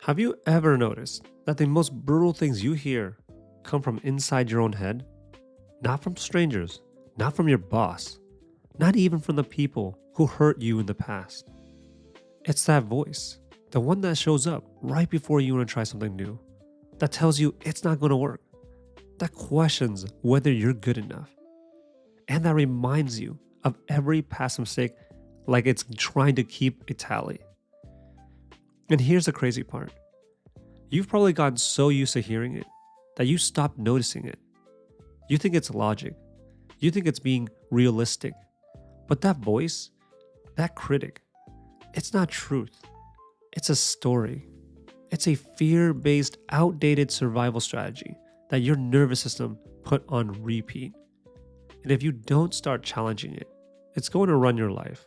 Have you ever noticed that the most brutal things you hear come from inside your own head? Not from strangers, not from your boss, not even from the people who hurt you in the past. It's that voice, the one that shows up right before you want to try something new, that tells you it's not going to work, that questions whether you're good enough, and that reminds you of every past mistake like it's trying to keep a tally. And here's the crazy part. You've probably gotten so used to hearing it that you stopped noticing it. You think it's logic. You think it's being realistic. But that voice, that critic, it's not truth. It's a story. It's a fear-based, outdated survival strategy that your nervous system put on repeat. And if you don't start challenging it, it's going to run your life.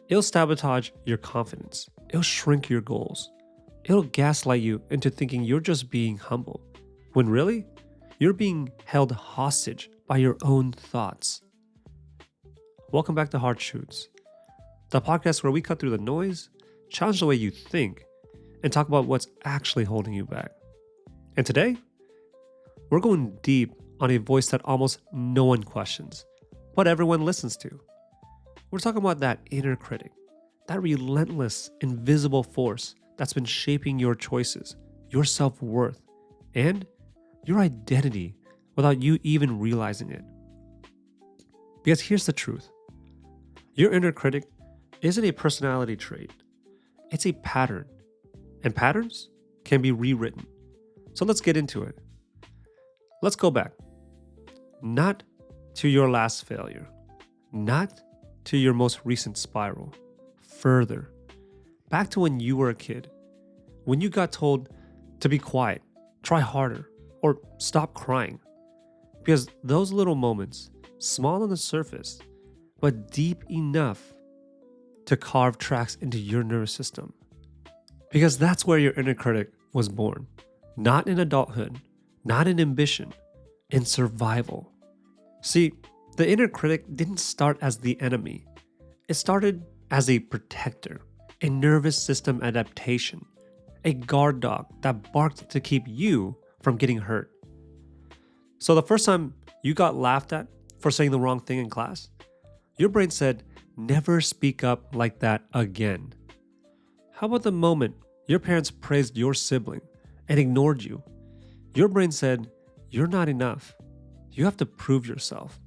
It'll sabotage your confidence. It'll shrink your goals. It'll gaslight you into thinking you're just being humble, when really, you're being held hostage by your own thoughts. Welcome back to Hard Truths, the podcast where we cut through the noise, challenge the way you think, and talk about what's actually holding you back. And today, we're going deep on a voice that almost no one questions, but everyone listens to. We're talking about that inner critic, that relentless, invisible force that's been shaping your choices, your self-worth, and your identity without you even realizing it. Because here's the truth. Your inner critic isn't a personality trait. It's a pattern. And patterns can be rewritten. So let's get into it. Let's go back. Not to your last failure. Not to your most recent spiral. Further. Back to when you were a kid. When you got told to be quiet, try harder, or stop crying. Because those little moments, small on the surface, but deep enough to carve tracks into your nervous system. Because that's where your inner critic was born. Not in adulthood, not in ambition, in survival. See, the inner critic didn't start as the enemy. It started as a protector, a nervous system adaptation, a guard dog that barked to keep you from getting hurt. So the first time you got laughed at for saying the wrong thing in class, your brain said, never speak up like that again. How about the moment your parents praised your sibling and ignored you? Your brain said, you're not enough. You have to prove yourself.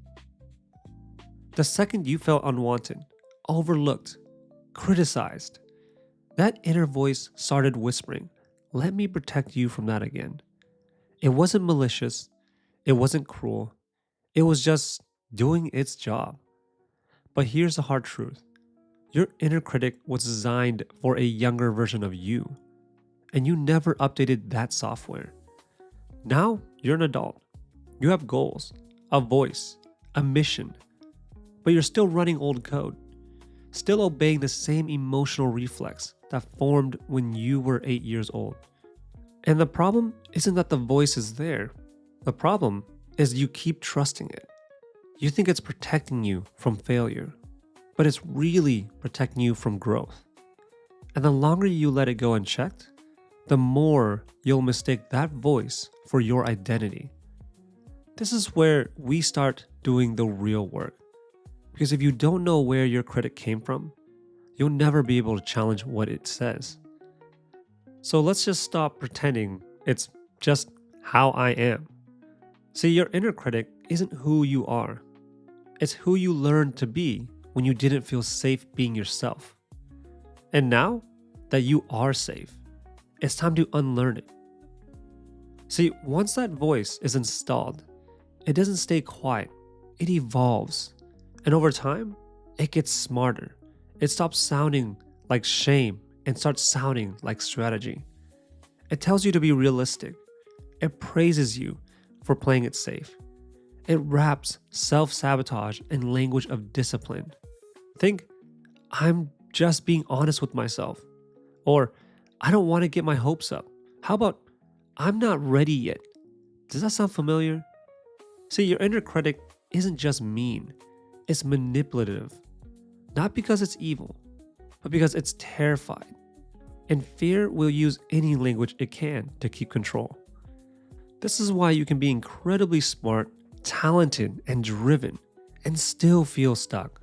The second you felt unwanted, overlooked, criticized, that inner voice started whispering, let me protect you from that again. It wasn't malicious. It wasn't cruel. It was just doing its job. But here's the hard truth. Your inner critic was designed for a younger version of you, and you never updated that software. Now you're an adult. You have goals, a voice, a mission, but you're still running old code, still obeying the same emotional reflex that formed when you were 8 years old. And the problem isn't that the voice is there. The problem is you keep trusting it. You think it's protecting you from failure, but it's really protecting you from growth. And the longer you let it go unchecked, the more you'll mistake that voice for your identity. This is where we start doing the real work. Because if you don't know where your critic came from, you'll never be able to challenge what it says. So let's just stop pretending it's just how I am. See, your inner critic isn't who you are. It's who you learned to be when you didn't feel safe being yourself. And now that you are safe, it's time to unlearn it. See, once that voice is installed, it doesn't stay quiet. It evolves. And over time, it gets smarter. It stops sounding like shame and starts sounding like strategy. It tells you to be realistic. It praises you for playing it safe. It wraps self-sabotage in language of discipline. Think, I'm just being honest with myself. Or, I don't want to get my hopes up. How about, I'm not ready yet? Does that sound familiar? See, your inner critic isn't just mean. It's manipulative. Not because it's evil, but because it's terrified. And fear will use any language it can to keep control. This is why you can be incredibly smart, talented, and driven, and still feel stuck.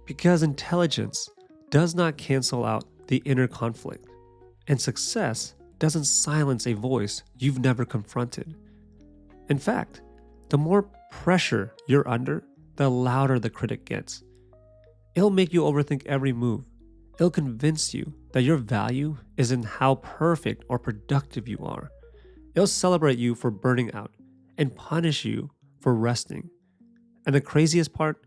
Because intelligence does not cancel out the inner conflict, and success doesn't silence a voice you've never confronted. In fact, the more pressure you're under, the louder the critic gets. It'll make you overthink every move. It'll convince you that your value is in how perfect or productive you are. It'll celebrate you for burning out and punish you for resting. And the craziest part,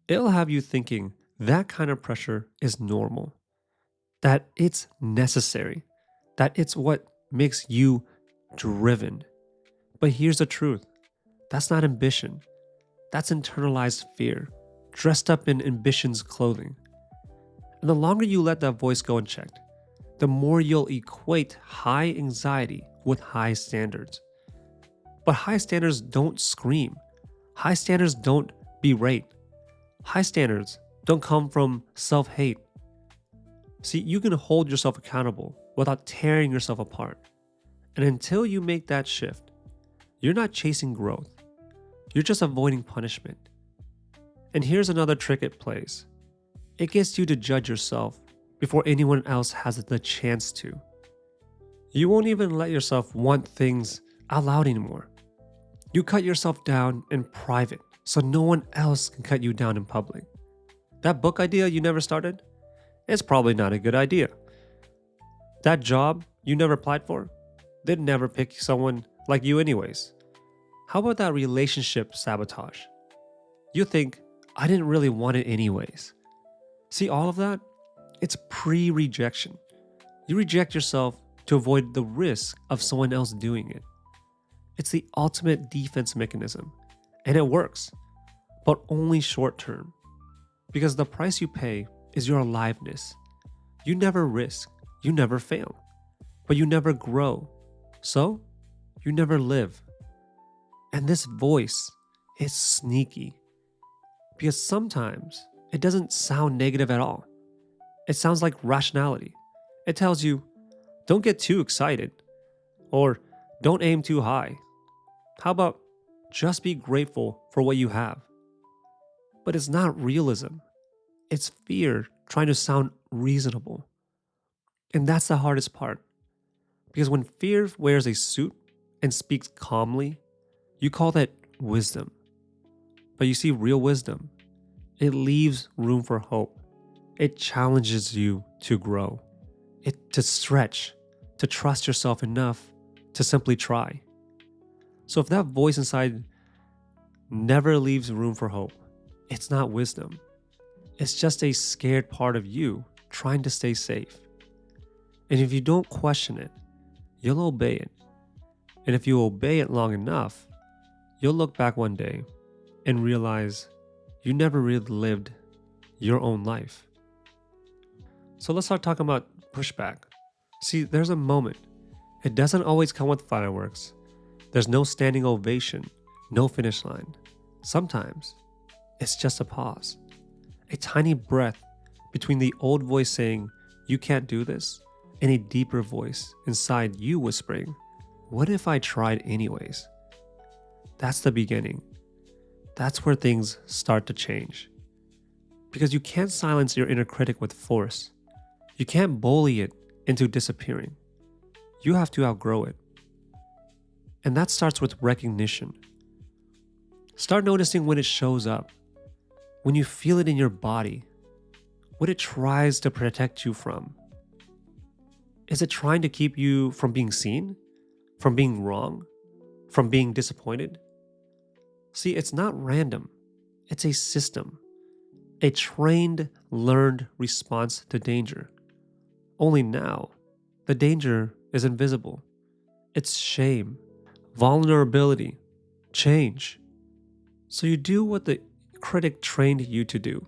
it'll have you thinking that kind of pressure is normal, that it's necessary, that it's what makes you driven. But here's the truth, that's not ambition. That's internalized fear, dressed up in ambition's clothing. And the longer you let that voice go unchecked, the more you'll equate high anxiety with high standards. But high standards don't scream. High standards don't berate. High standards don't come from self-hate. See, you can hold yourself accountable without tearing yourself apart. And until you make that shift, you're not chasing growth. You're just avoiding punishment. And here's another trick it plays. It gets you to judge yourself before anyone else has the chance to. You won't even let yourself want things out loud anymore. You cut yourself down in private so no one else can cut you down in public. That book idea you never started? It's probably not a good idea. That job you never applied for? They'd never pick someone like you anyways. How about that relationship sabotage? You think, I didn't really want it anyways. See all of that? It's pre-rejection. You reject yourself to avoid the risk of someone else doing it. It's the ultimate defense mechanism, and it works, but only short term. Because the price you pay is your aliveness. You never risk, you never fail, but you never grow. So, you never live. And this voice is sneaky. Because sometimes it doesn't sound negative at all. It sounds like rationality. It tells you, don't get too excited, or don't aim too high. How about just be grateful for what you have? But it's not realism. It's fear trying to sound reasonable. And that's the hardest part. Because when fear wears a suit and speaks calmly, you call that wisdom. But you see, real wisdom, it leaves room for hope. It challenges you to grow, to stretch, to trust yourself enough to simply try. So if that voice inside never leaves room for hope, it's not wisdom. It's just a scared part of you trying to stay safe. And if you don't question it, you'll obey it. And if you obey it long enough, you'll look back one day and realize you never really lived your own life. So let's start talking about pushback. See, there's a moment. It doesn't always come with fireworks. There's no standing ovation, no finish line. Sometimes it's just a pause, a tiny breath between the old voice saying, you can't do this, and a deeper voice inside you whispering, what if I tried anyways? That's the beginning. That's where things start to change. Because you can't silence your inner critic with force. You can't bully it into disappearing. You have to outgrow it. And that starts with recognition. Start noticing when it shows up, when you feel it in your body, what it tries to protect you from. Is it trying to keep you from being seen? From being wrong? From being disappointed? See, it's not random. It's a system. A trained, learned response to danger. Only now, the danger is invisible. It's shame, vulnerability, change. So you do what the critic trained you to do.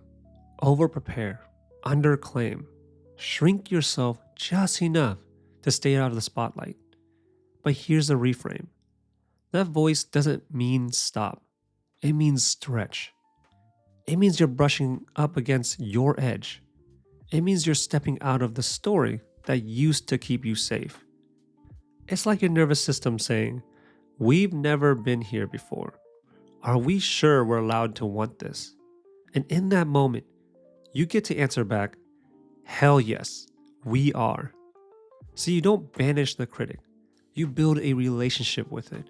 Over-prepare, underclaim, shrink yourself just enough to stay out of the spotlight. But here's the reframe. That voice doesn't mean stop. It means stretch. It means you're brushing up against your edge. It means you're stepping out of the story that used to keep you safe. It's like your nervous system saying, "We've never been here before. Are we sure we're allowed to want this?" And in that moment, you get to answer back, "Hell yes, we are." So you don't banish the critic. You build a relationship with it.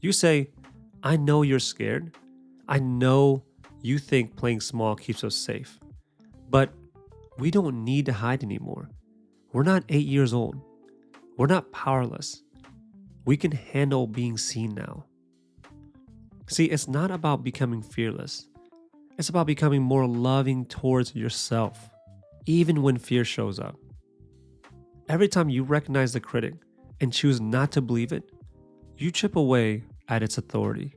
You say, "I know you're scared. I know you think playing small keeps us safe. But we don't need to hide anymore. We're not 8 years old. We're not powerless. We can handle being seen now." See, it's not about becoming fearless. It's about becoming more loving towards yourself, even when fear shows up. Every time you recognize the critic and choose not to believe it, you chip away at its authority.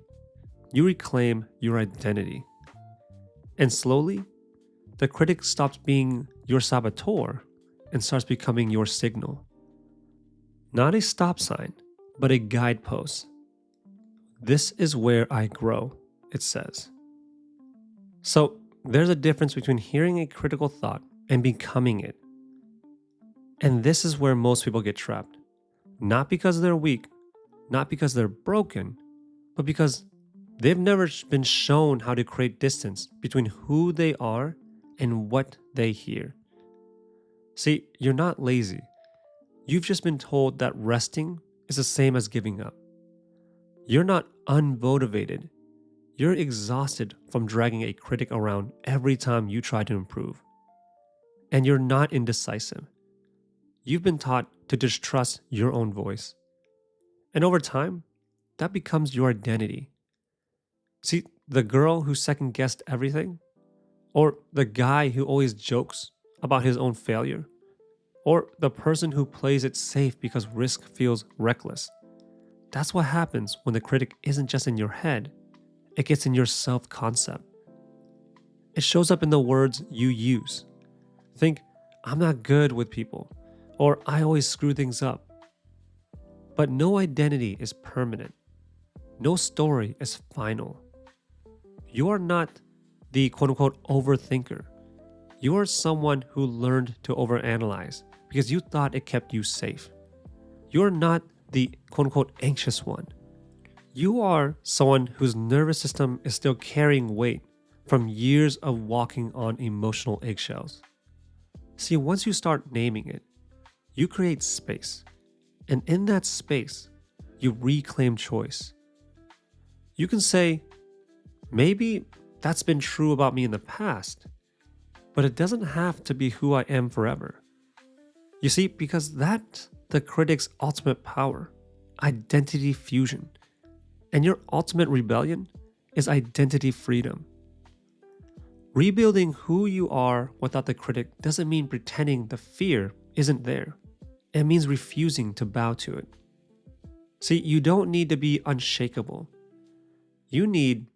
You reclaim your identity. And slowly, the critic stops being your saboteur and starts becoming your signal. Not a stop sign, but a guidepost. "This is where I grow," it says. So there's a difference between hearing a critical thought and becoming it. And this is where most people get trapped. Not because they're weak, not because they're broken, but because they've never been shown how to create distance between who they are and what they hear. See, you're not lazy. You've just been told that resting is the same as giving up. You're not unmotivated. You're exhausted from dragging a critic around every time you try to improve. And you're not indecisive. You've been taught to distrust your own voice. And over time, that becomes your identity. See, the girl who second guessed everything, or the guy who always jokes about his own failure, or the person who plays it safe because risk feels reckless. That's what happens when the critic isn't just in your head, it gets in your self-concept. It shows up in the words you use. Think, "I'm not good with people," or "I always screw things up." But no identity is permanent. No story is final. You are not the quote-unquote overthinker. You are someone who learned to overanalyze because you thought it kept you safe. You're not the quote-unquote anxious one. You are someone whose nervous system is still carrying weight from years of walking on emotional eggshells. See, once you start naming it, you create space. And in that space, you reclaim choice. You can say, "Maybe that's been true about me in the past, but it doesn't have to be who I am forever." You see, because that's the critic's ultimate power, identity fusion. And your ultimate rebellion is identity freedom. Rebuilding who you are without the critic doesn't mean pretending the fear isn't there. It means refusing to bow to it. See, you don't need to be unshakable. You need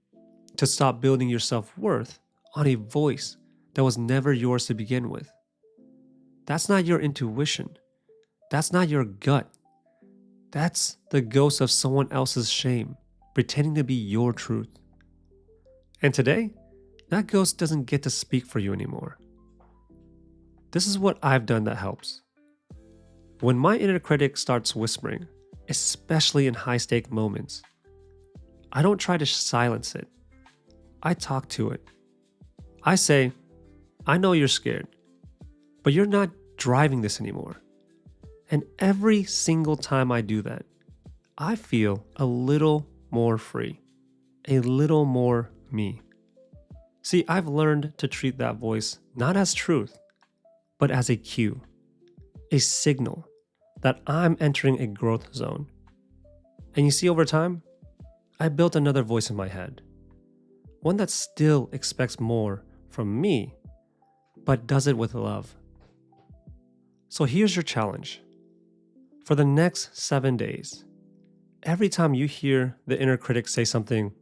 to stop building your self-worth on a voice that was never yours to begin with. That's not your intuition. That's not your gut. That's the ghost of someone else's shame, pretending to be your truth. And today, that ghost doesn't get to speak for you anymore. This is what I've done that helps. When my inner critic starts whispering, especially in high-stake moments, I don't try to silence it. I talk to it. I say, "I know you're scared, but you're not driving this anymore." And every single time I do that, I feel a little more free, a little more me. See, I've learned to treat that voice not as truth, but as a cue, a signal that I'm entering a growth zone. And you see, over time, I built another voice in my head, one that still expects more from me, but does it with love. So here's your challenge. For the next 7 days, every time you hear the inner critic say something,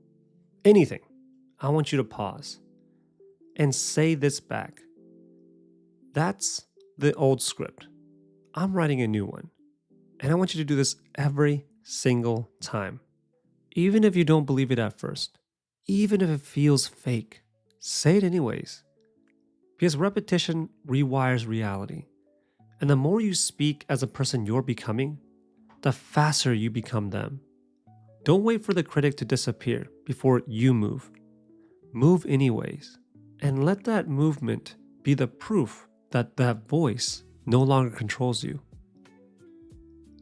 anything, I want you to pause and say this back. "That's the old script. I'm writing a new one." And I want you to do this every single time. Even if you don't believe it at first, even if it feels fake, say it anyways. Because repetition rewires reality. And the more you speak as a person you're becoming, the faster you become them. Don't wait for the critic to disappear before you move. Move anyways, and let that movement be the proof that that voice no longer controls you.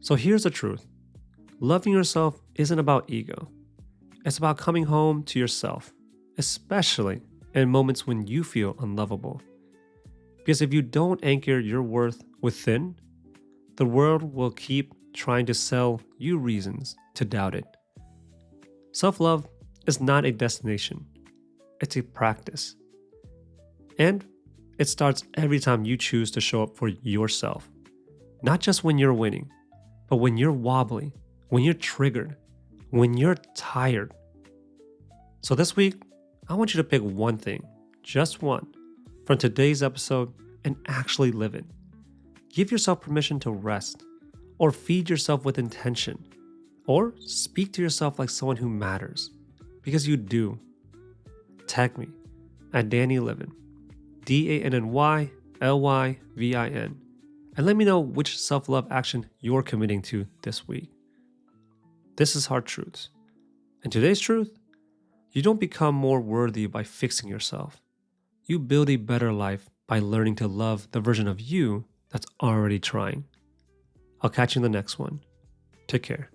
So here's the truth. Loving yourself isn't about ego. It's about coming home to yourself, especially in moments when you feel unlovable. Because if you don't anchor your worth within, the world will keep trying to sell you reasons to doubt it. Self-love is not a destination. It's a practice. And it starts every time you choose to show up for yourself. Not just when you're winning, but when you're wobbly, when you're triggered, when you're tired. So this week, I want you to pick one thing, just one, from today's episode and actually live it. Give yourself permission to rest, or feed yourself with intention, or speak to yourself like someone who matters, because you do. Tag me at DannyLivin, DANNYLYVIN, and let me know which self-love action you're committing to this week. This is Hard Truths. And today's truth, you don't become more worthy by fixing yourself. You build a better life by learning to love the version of you that's already trying. I'll catch you in the next one. Take care.